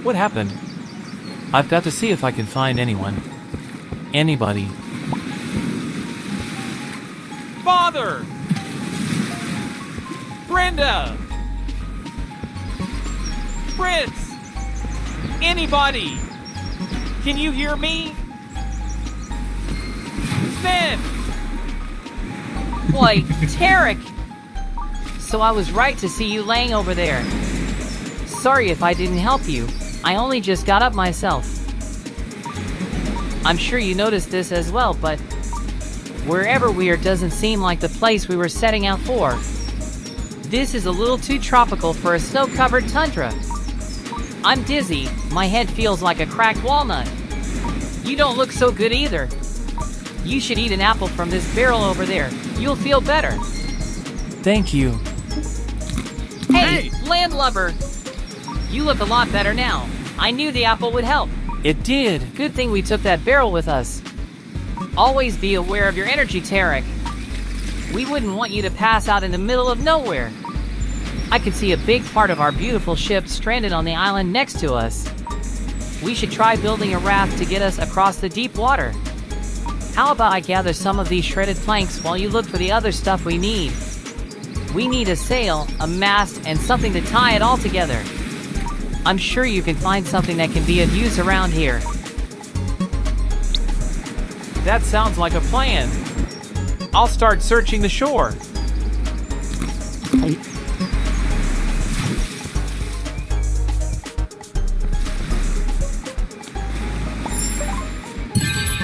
What happened? I've got to see if I can find anyone. Anybody. Father! Brenda! Fritz! Anybody! Can you hear me? Sven! Boy, Tarek! So I was right to see you laying over there. Sorry if I didn't help you. I only just got up myself. I'm sure you noticed this as well, but wherever we are doesn't seem like the place we were setting out for. This is a little too tropical for a snow-covered tundra. I'm dizzy. My head feels like a cracked walnut. You don't look so good either. You should eat an apple from this barrel over there. You'll feel better. Thank you. Hey, landlubber! You look a lot better now. I knew the apple would help. It did. Good thing we took that barrel with us. Always be aware of your energy, Tarek. We wouldn't want you to pass out in the middle of nowhere. I can see a big part of our beautiful ship stranded on the island next to us. We should try building a raft to get us across the deep water. How about I gather some of these shredded planks while you look for the other stuff we need? We need a sail, a mast, and something to tie it all together. I'm sure you can find something that can be of use around here. That sounds like a plan. I'll start searching the shore.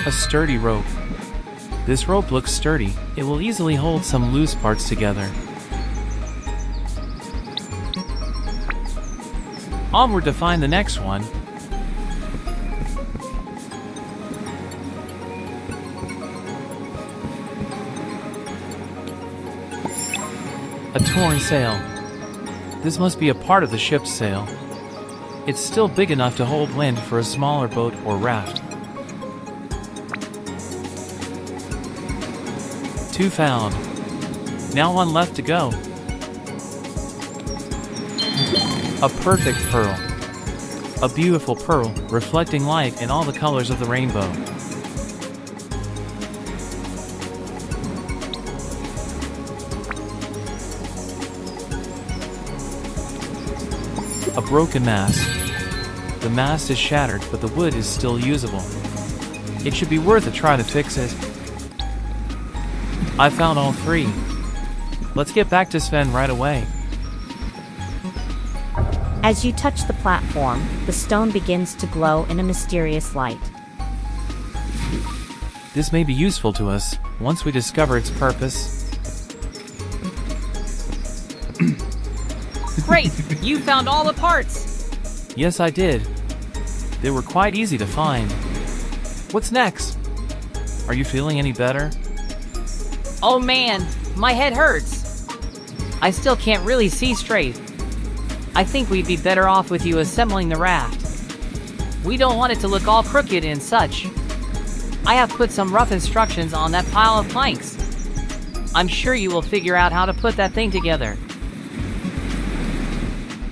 A sturdy rope. This rope looks sturdy. It will easily hold some loose parts together. Onward to find the next one. A torn sail. This must be a part of the ship's sail. It's still big enough to hold wind for a smaller boat or raft. Two found. Now one left to go. A perfect pearl. A beautiful pearl, reflecting light in all the colors of the rainbow. A broken mast. The mast is shattered, but the wood is still usable. It should be worth a try to fix it. I found all three. Let's get back to Sven right away. As you touch the platform, the stone begins to glow in a mysterious light. This may be useful to us once we discover its purpose. Great! You found all the parts! Yes, I did. They were quite easy to find. What's next? Are you feeling any better? Oh man, my head hurts. I still can't really see straight. I think we'd be better off with you assembling the raft. We don't want it to look all crooked and such. I have put some rough instructions on that pile of planks. I'm sure you will figure out how to put that thing together.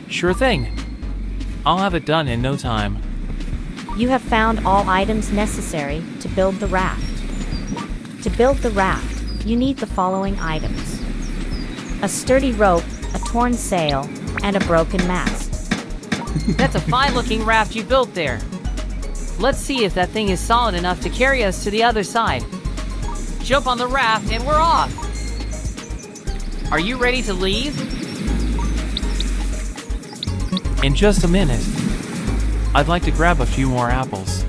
Sure thing. I'll have it done in no time. You have found all items necessary to build the raft. To build the raft, you need the following items: a sturdy rope, a torn sail, and a broken mast. That's a fine-looking raft you built there. Let's see if that thing is solid enough to carry us to the other side. Jump on the raft and we're off. Are you ready to leave? In just a minute. I'd like to grab a few more apples.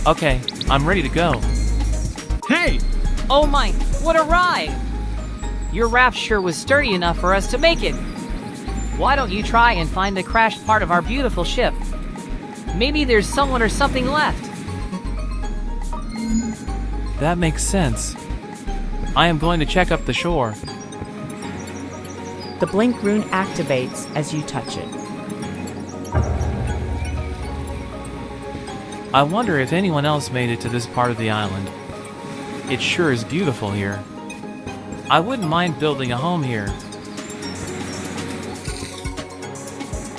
Okay, I'm ready to go. Hey! Oh my, what a ride! Your raft sure was sturdy enough for us to make it. Why don't you try and find the crashed part of our beautiful ship? Maybe there's someone or something left. That makes sense. I am going to check up the shore. The blink rune activates as you touch it. I wonder if anyone else made it to this part of the island. It sure is beautiful here. I wouldn't mind building a home here.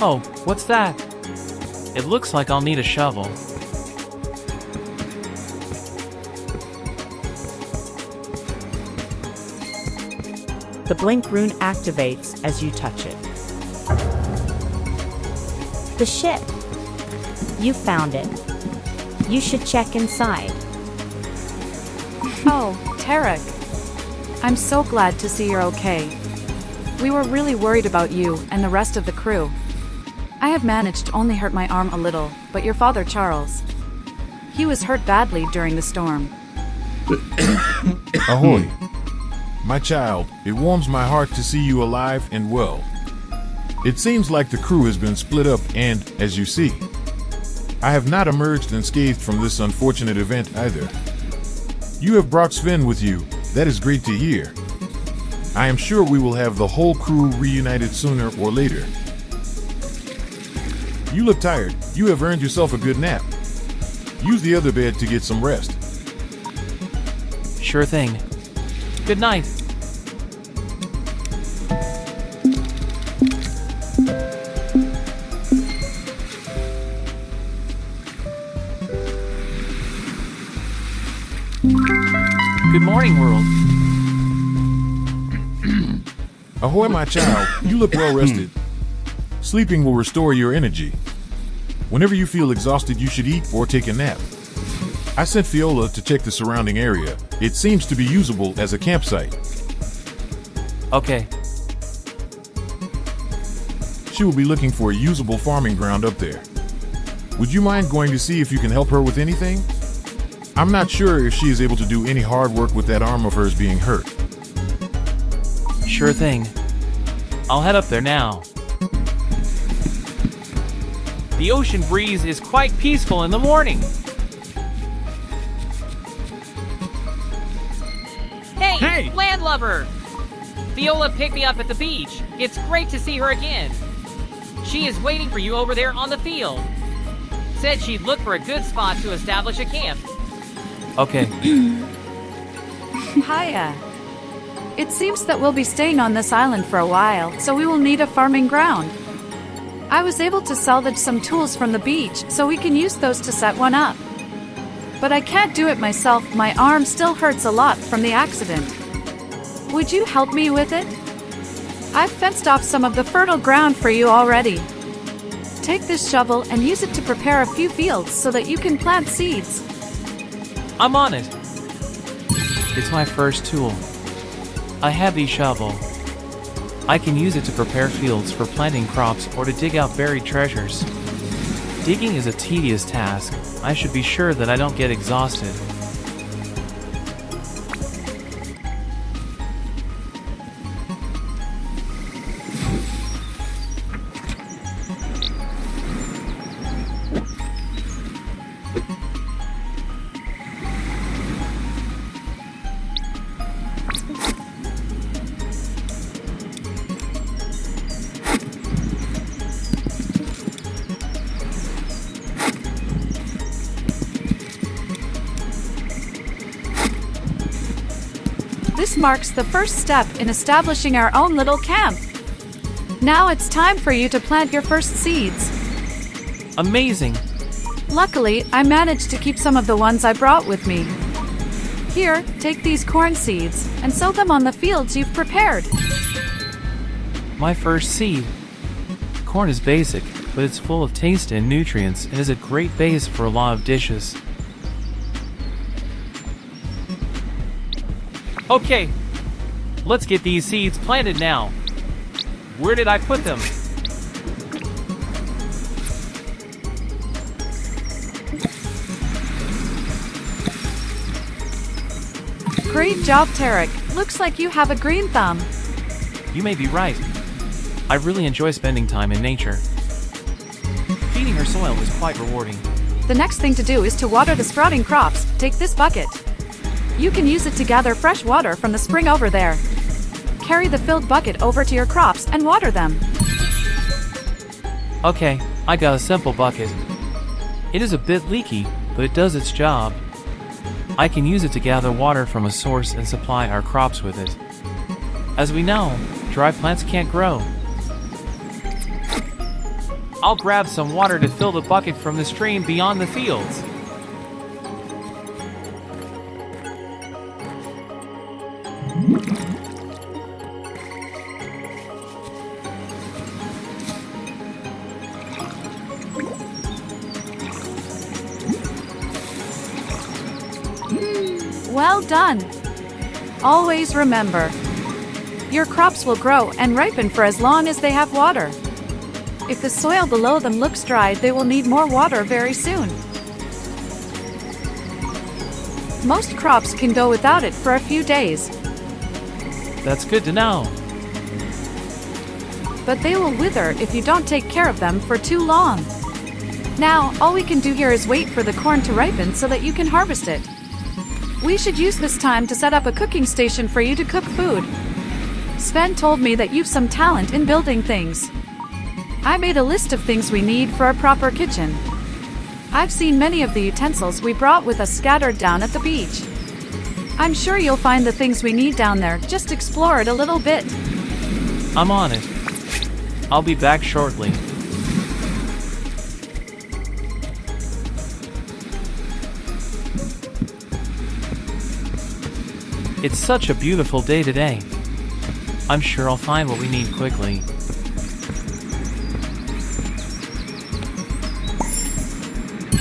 Oh, what's that? It looks like I'll need a shovel. The blink rune activates as you touch it. The ship. You found it. You should check inside. Oh, Tarek. I'm so glad to see you're okay. We were really worried about you and the rest of the crew. I have managed to only hurt my arm a little, but your father, Charles, he was hurt badly during the storm. Ahoy. My child, it warms my heart to see you alive and well. It seems like the crew has been split up and, as you see, I have not emerged unscathed from this unfortunate event either. You have brought Sven with you. That is great to hear. I am sure we will have the whole crew reunited sooner or later. You look tired. You have earned yourself a good nap. Use the other bed to get some rest. Sure thing. Good night. Good morning, world. Ahoy, my child. You look well rested. Sleeping will restore your energy. Whenever you feel exhausted, you should eat or take a nap. I sent Fiola to check the surrounding area. It seems to be usable as a campsite. Okay. She will be looking for a usable farming ground up there. Would you mind going to see if you can help her with anything? I'm not sure if she is able to do any hard work with that arm of hers being hurt. Sure thing. I'll head up there now. The ocean breeze is quite peaceful in the morning. Hey, Hey! landlubber! Viola picked me up at the beach. It's great to see her again. She is waiting for you over there on the field. Said she'd look for a good spot to establish a camp. Okay. Hiya. It seems that we'll be staying on this island for a while, so we will need a farming ground. I was able to salvage some tools from the beach, so we can use those to set one up. But I can't do it myself, my arm still hurts a lot from the accident. Would you help me with it? I've fenced off some of the fertile ground for you already. Take this shovel and use it to prepare a few fields so that you can plant seeds. I'm on it. It's my first tool. A heavy shovel. I can use it to prepare fields for planting crops or to dig out buried treasures. Digging is a tedious task. I should be sure that I don't get exhausted. This marks the first step in establishing our own little camp. Now it's time for you to plant your first seeds. Amazing! Luckily, I managed to keep some of the ones I brought with me. Here, take these corn seeds and sow them on the fields you've prepared. My first seed. Corn is basic, but it's full of taste and nutrients and is a great base for a lot of dishes. Okay, let's get these seeds planted now. Where did I put them? Great job, Tarek. Looks like you have a green thumb. You may be right. I really enjoy spending time in nature. Feeding her soil was quite rewarding. The next thing to do is to water the sprouting crops. Take this bucket. You can use it to gather fresh water from the spring over there. Carry the filled bucket over to your crops and water them. Okay, I got a simple bucket. It is a bit leaky, but it does its job. I can use it to gather water from a source and supply our crops with it. As we know, dry plants can't grow. I'll grab some water to fill the bucket from the stream beyond the fields. Well done! Always remember, your crops will grow and ripen for as long as they have water. If the soil below them looks dry, they will need more water very soon. Most crops can go without it for a few days, That's good to know. but they will wither if you don't take care of them for too long. Now, all we can do here is wait for the corn to ripen so that you can harvest it. We should use this time to set up a cooking station for you to cook food. Sven told me that you've some talent in building things. I made a list of things we need for a proper kitchen. I've seen many of the utensils we brought with us scattered down at the beach. I'm sure you'll find the things we need down there, just explore it a little bit. I'm on it. I'll be back shortly. It's such a beautiful day today. I'm sure I'll find what we need quickly.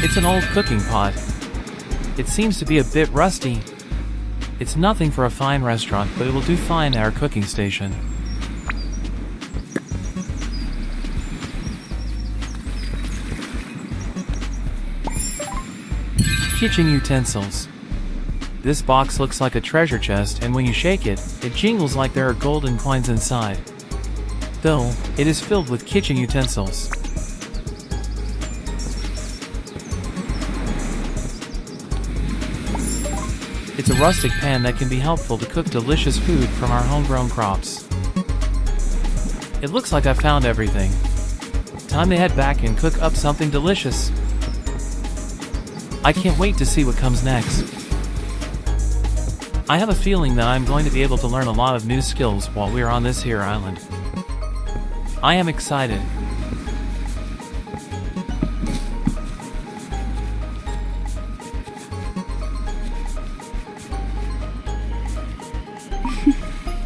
It's an old cooking pot. It seems to be a bit rusty. It's nothing for a fine restaurant, but it will do fine at our cooking station. Kitchen utensils. This box looks like a treasure chest, and when you shake it, it jingles like there are golden coins inside. Though, it is filled with kitchen utensils. It's a rustic pan that can be helpful to cook delicious food from our homegrown crops. It looks like I found everything. Time to head back and cook up something delicious. I can't wait to see what comes next. I have a feeling that I'm going to be able to learn a lot of new skills while we are on this here island. I am excited.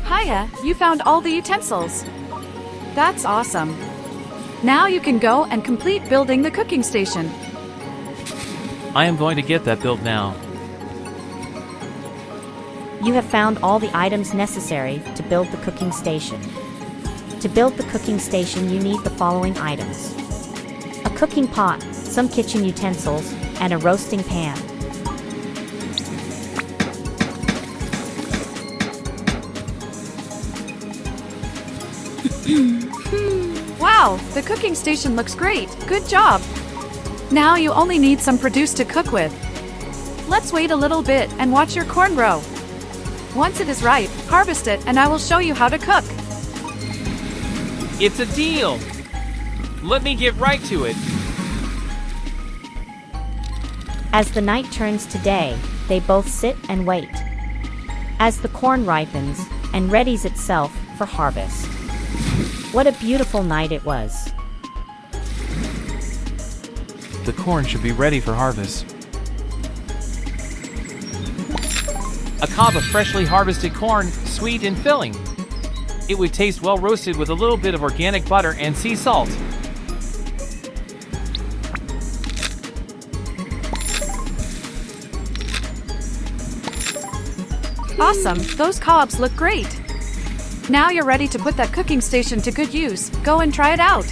Hiya, you found all the utensils. That's awesome. Now you can go and complete building the cooking station. I am going to get that built now. You have found all the items necessary to build the cooking station. To build the cooking station, you need the following items: a cooking pot, some kitchen utensils, and a roasting pan. Wow, the cooking station looks great. Good job. Now you only need some produce to cook with. Let's wait a little bit and watch your corn grow. Once it is ripe, harvest it and I will show you how to cook. It's a deal! Let me get right to it. As the night turns to day, they both sit and wait. As the corn ripens and readies itself for harvest. What a beautiful night it was. The corn should be ready for harvest. A cob of freshly harvested corn, sweet and filling. It would taste well roasted with a little bit of organic butter and sea salt. Awesome, those cobs look great. Now you're ready to put that cooking station to good use. Go and try it out.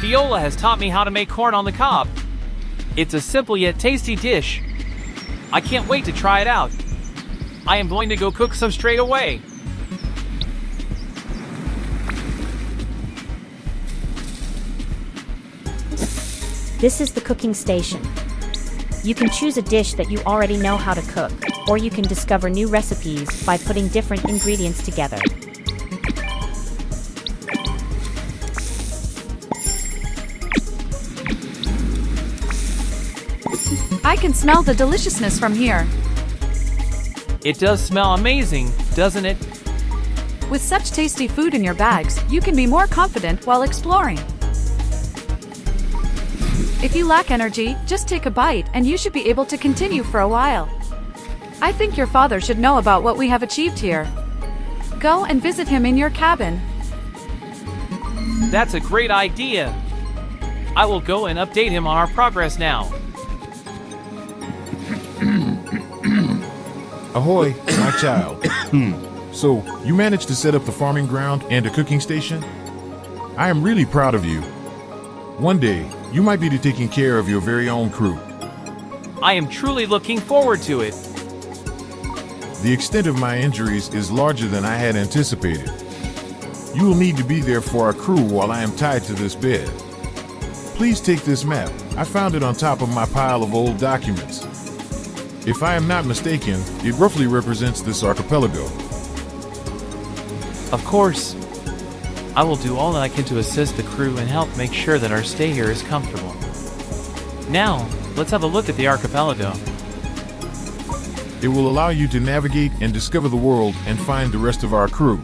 Viola has taught me how to make corn on the cob. It's a simple yet tasty dish. I can't wait to try it out. I am going to go cook some straight away. This is the cooking station. You can choose a dish that you already know how to cook, or you can discover new recipes by putting different ingredients together. I can smell the deliciousness from here. It does smell amazing, doesn't it? With such tasty food in your bags, you can be more confident while exploring. If you lack energy, just take a bite and you should be able to continue for a while. I think your father should know about what we have achieved here. Go and visit him in your cabin. That's a great idea. I will go and update him on our progress now. Ahoy, my child. So, you managed to set up the farming ground and a cooking station? I am really proud of you. One day, you might be taking care of your very own crew. I am truly looking forward to it. The extent of my injuries is larger than I had anticipated. You will need to be there for our crew while I am tied to this bed. Please take this map. I found it on top of my pile of old documents. If I am not mistaken, it roughly represents this archipelago. Of course. I will do all that I can to assist the crew and help make sure that our stay here is comfortable. Now, let's have a look at the archipelago. It will allow you to navigate and discover the world and find the rest of our crew.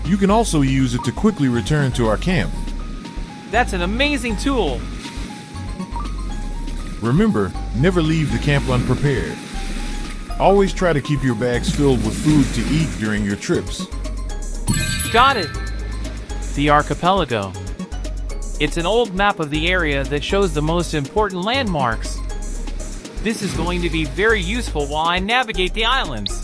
You can also use it to quickly return to our camp. That's an amazing tool. Remember, never leave the camp unprepared. Always try to keep your bags filled with food to eat during your trips. Got it. The archipelago. It's an old map of the area that shows the most important landmarks. This is going to be very useful while I navigate the islands.